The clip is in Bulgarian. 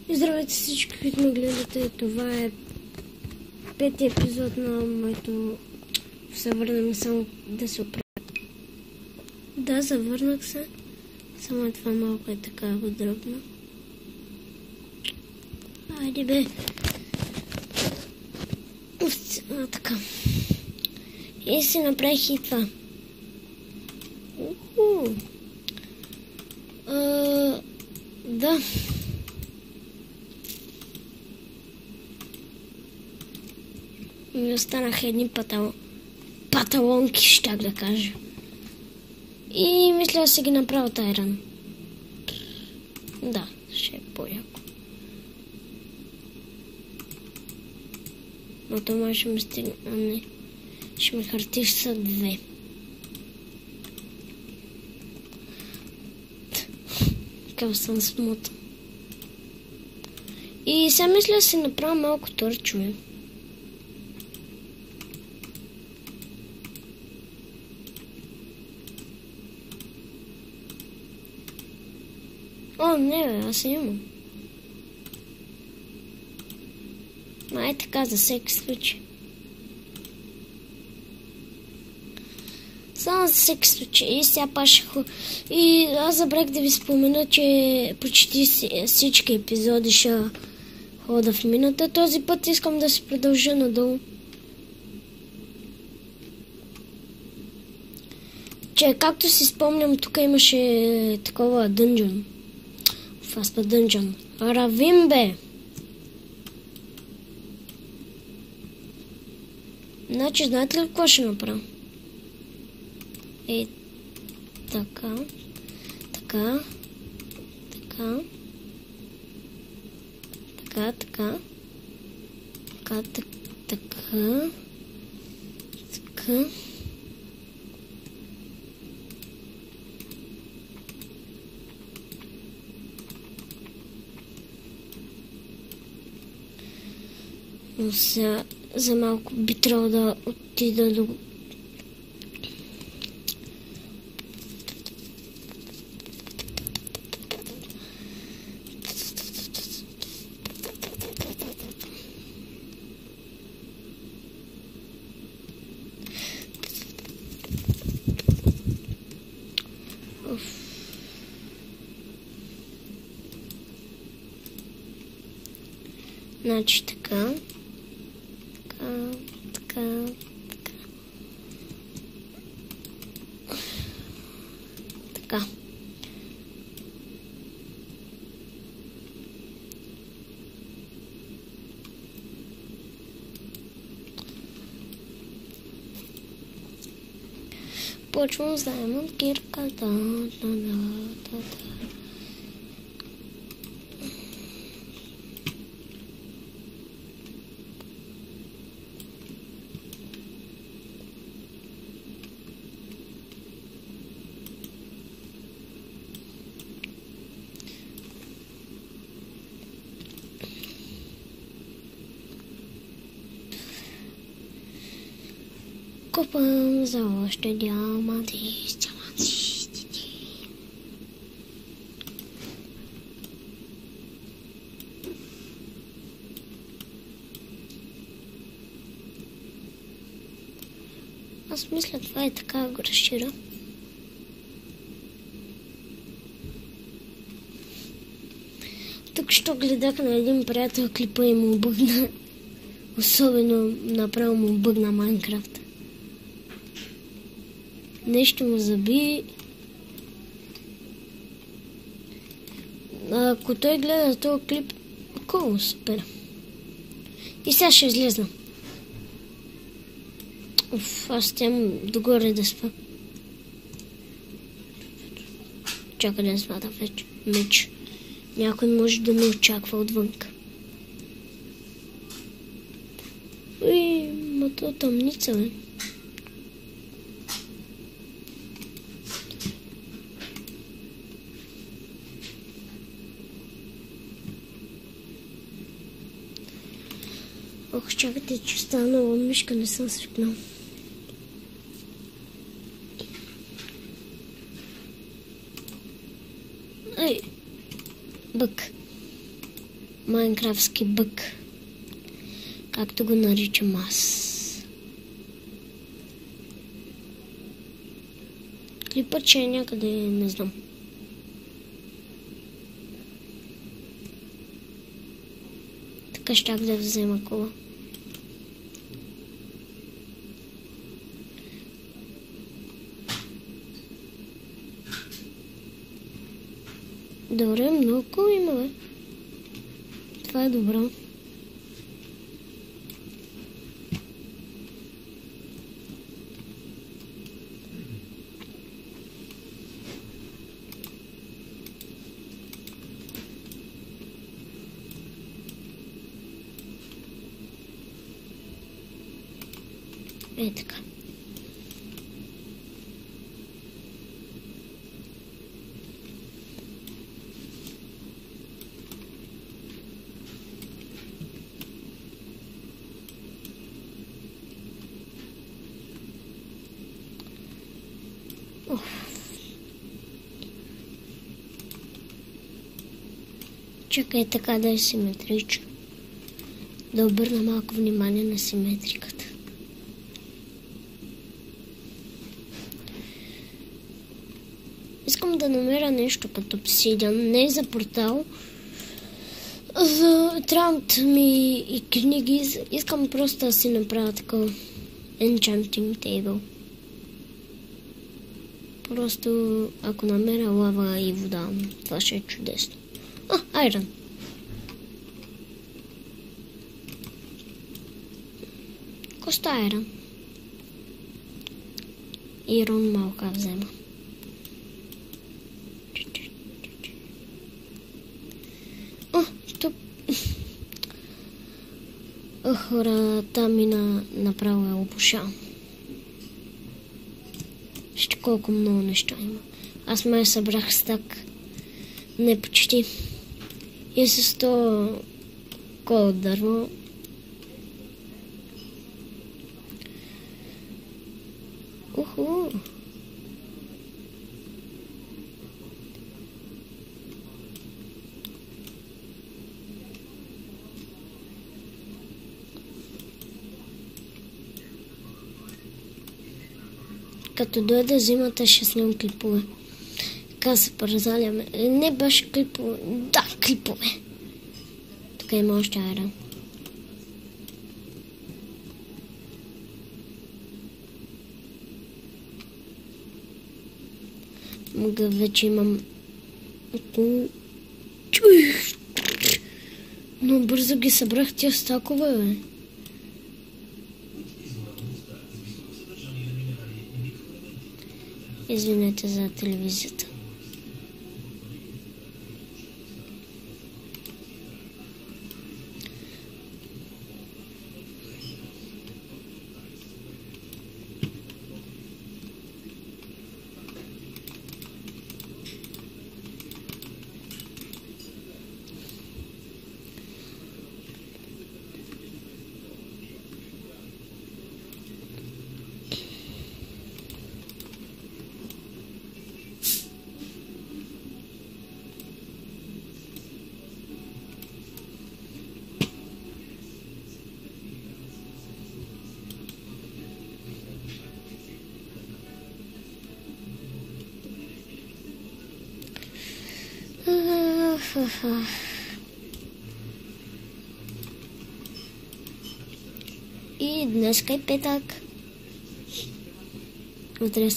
И здравейте всички, които ме гледате. Това е пети епизод на моето... Се върнем само да се оправя. Да, завърнах се. Само това малко е така го дръпна. Айде бе. Така. И си направих и това. Да. Ми останаха едни паталонки, щях да кажа. И мисля да си ги направя от айрон. Да, ще е по-яко. Но това ще ми стигне, а не. Ще ми хартиш са две. Такъв съм смотан. И сега мисля да си направя малко торчове. О, не бе, аз имам. Май така за всеки случай. Само за всеки случай. И сега пашах. И аз забрах да ви спомена, че почти всички епизоди ще хода в мината. Този път искам да се продължа надолу. Че както си спомням, тук имаше такова дънжън. Фаспа дънжън. Равим бе! Значи, знаете ли какво ще направя? Е, така, така, така, така, така, така, така, така. Но сега за малко би трябвало да отида до... Значи така. Така. Почвам с Diamond кирката. Купам за още диаманти. Аз мисля, това е така го разширя. Тук що гледах на един приятел клипа и му бъгна. Особено направо му бъгна Майнкрафт. Нещо му заби. Ако той гледа този клип, колко супер. И сега ще излезна. Аз тям догоре да спа. Чакай да свата вече. Меч. Някой може да ме очаква отвънка. Уй, ма то тъмница, бе. Ох, чакайте, че стана нова мишка, не съм свикнал. Ай, бък. майнкрафтски бъг, както го наричам аз. Клипът че е някъде, не знам. Така щях да взема кола. Добре, много има, бе. Това е добро. Е така. Чакай така да е симетрично. Да обърна малко внимание на симетриката. Искам да намеря нещо като обсидиан, не за портал. Трябват ми и книги. Искам просто да си направя такъв enchanting table. Просто ако намеря лава и вода, това ще е чудесно. Айрон. Коста айрон. Ирон малка взема. Тук. Хора, там и направо е опушал. Ще колко много неща има. Аз май събрах стак. Не почти. И с то кола дърво. Уху! Като дойде зимата, ще снимам клипове. Така се паразаляме. Не беше клипове. Да, клипове. Тук има още айрон. Мога вече имам около... Но бързо ги събрах тия стакове, бе. Извинете за телевизията. И днес е петък. Утре